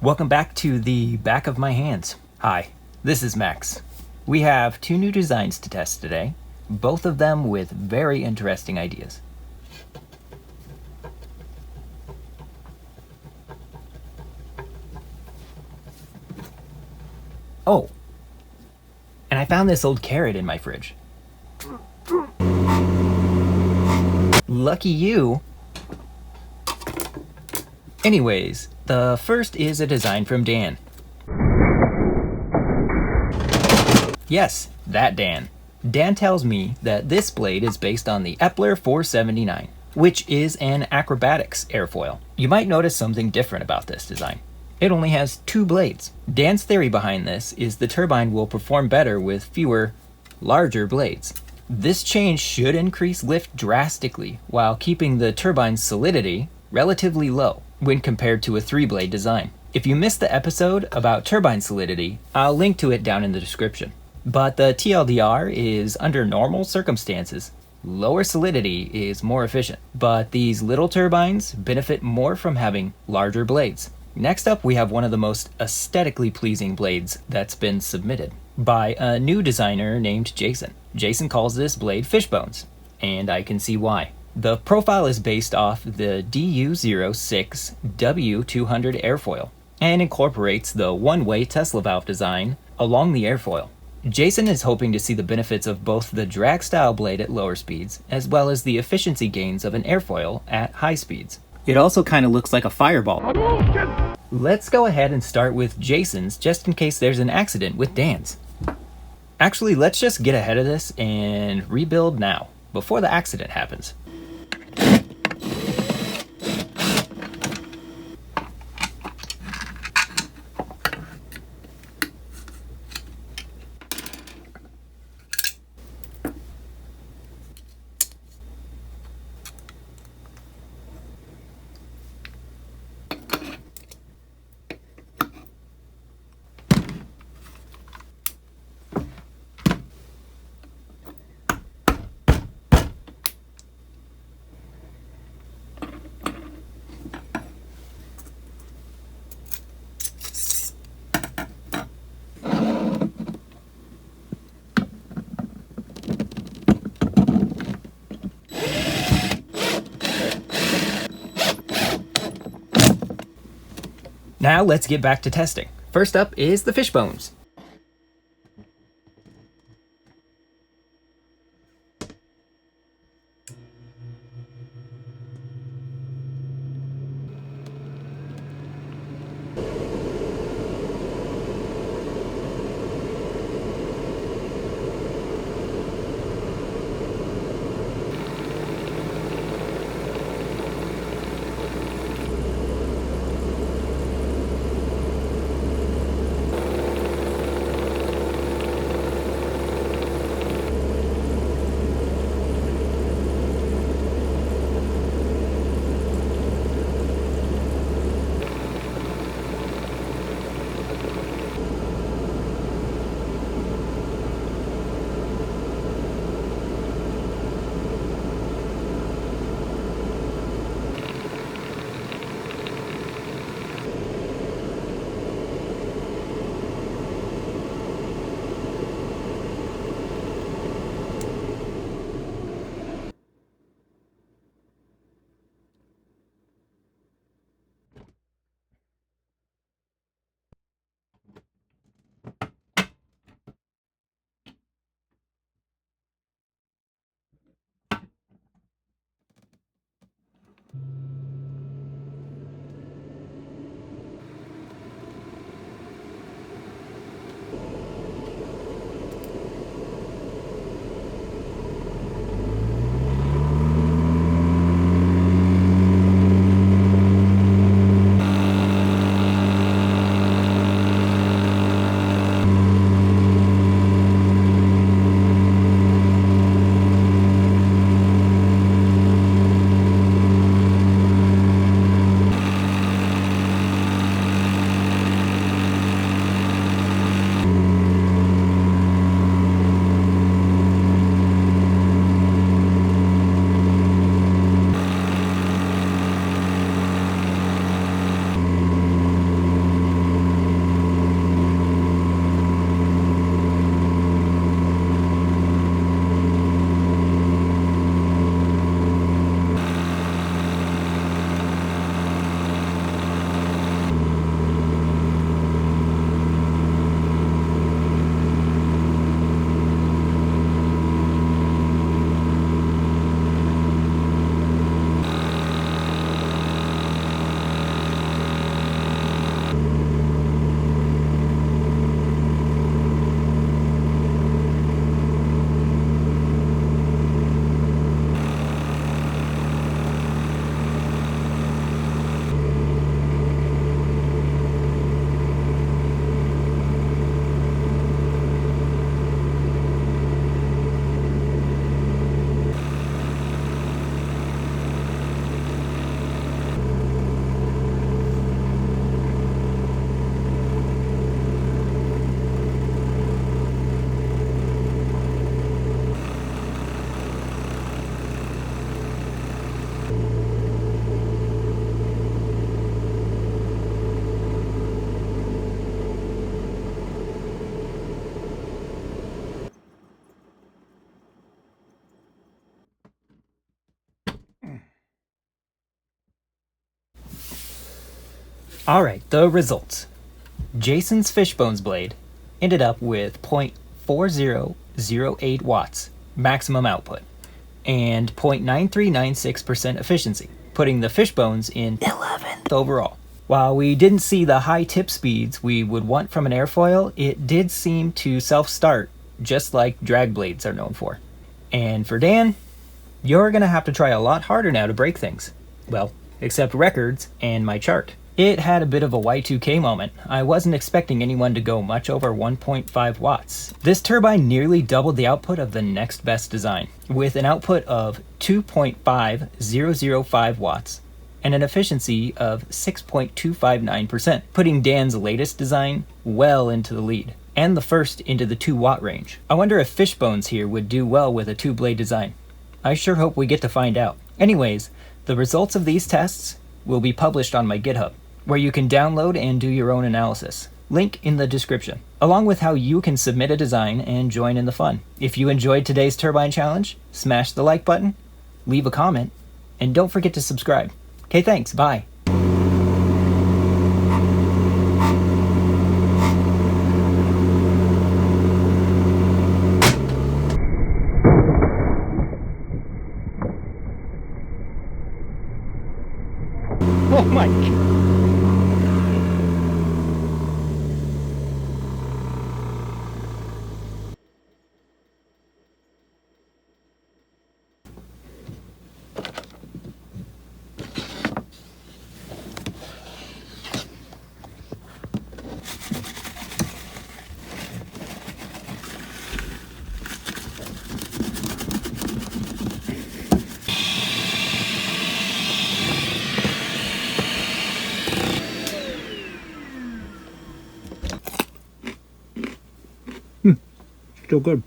Welcome back to the back of my hands. Hi, this is Max. We have two new designs to test today, both of them with very interesting ideas. Oh, and I found this old carrot in my fridge. Lucky you. Anyways, the first is a design from Dan. Yes, that Dan. Dan tells me that this blade is based on the Epler 479, which is an acrobatics airfoil. You might notice something different about this design. It only has two blades. Dan's theory behind this is the turbine will perform better with fewer, larger blades. This change should increase lift drastically while keeping the turbine's solidity relatively low when compared to a 3-blade design. If you missed the episode about turbine solidity, I'll link to it down in the description. But the TLDR is under normal circumstances, lower solidity is more efficient, but these little turbines benefit more from having larger blades. Next up, we have one of the most aesthetically pleasing blades that's been submitted by a new designer named Jason. Jason calls this blade fishBones, and I can see why. The profile is based off the DU06 W200 airfoil and incorporates the one-way Tesla valve design along the airfoil. Jason is hoping to see the benefits of both the drag-style blade at lower speeds as well as the efficiency gains of an airfoil at high speeds. It also kind of looks like a fireball. Let's go ahead and start with Jason's just in case there's an accident with Dan's. Actually, let's just get ahead of this and rebuild now, before the accident happens. Now let's get back to testing. First up is the fishBones. Alright, the results. Jason's fishbones blade ended up with 0.4008 watts maximum output and 0.9396% efficiency, putting the fishbones in 11th overall. While we didn't see the high tip speeds we would want from an airfoil, it did seem to self-start, just like drag blades are known for. And for Dan, you're gonna have to try a lot harder now to break things. Well, except records and my chart. It had a bit of a Y2K moment. I wasn't expecting anyone to go much over 1.5 watts. This turbine nearly doubled the output of the next best design, with an output of 2.5005 watts and an efficiency of 6.259%, putting Dan's latest design well into the lead, and the first into the 2 watt range. I wonder if fishbones here would do well with a 2-blade design. I sure hope we get to find out. Anyways, the results of these tests will be published on my GitHub, where you can download and do your own analysis. Link in the description, along with how you can submit a design and join in the fun. If you enjoyed today's Turbine Challenge, smash the like button, leave a comment, and don't forget to subscribe. Okay, thanks, bye. Oh my God. Still good.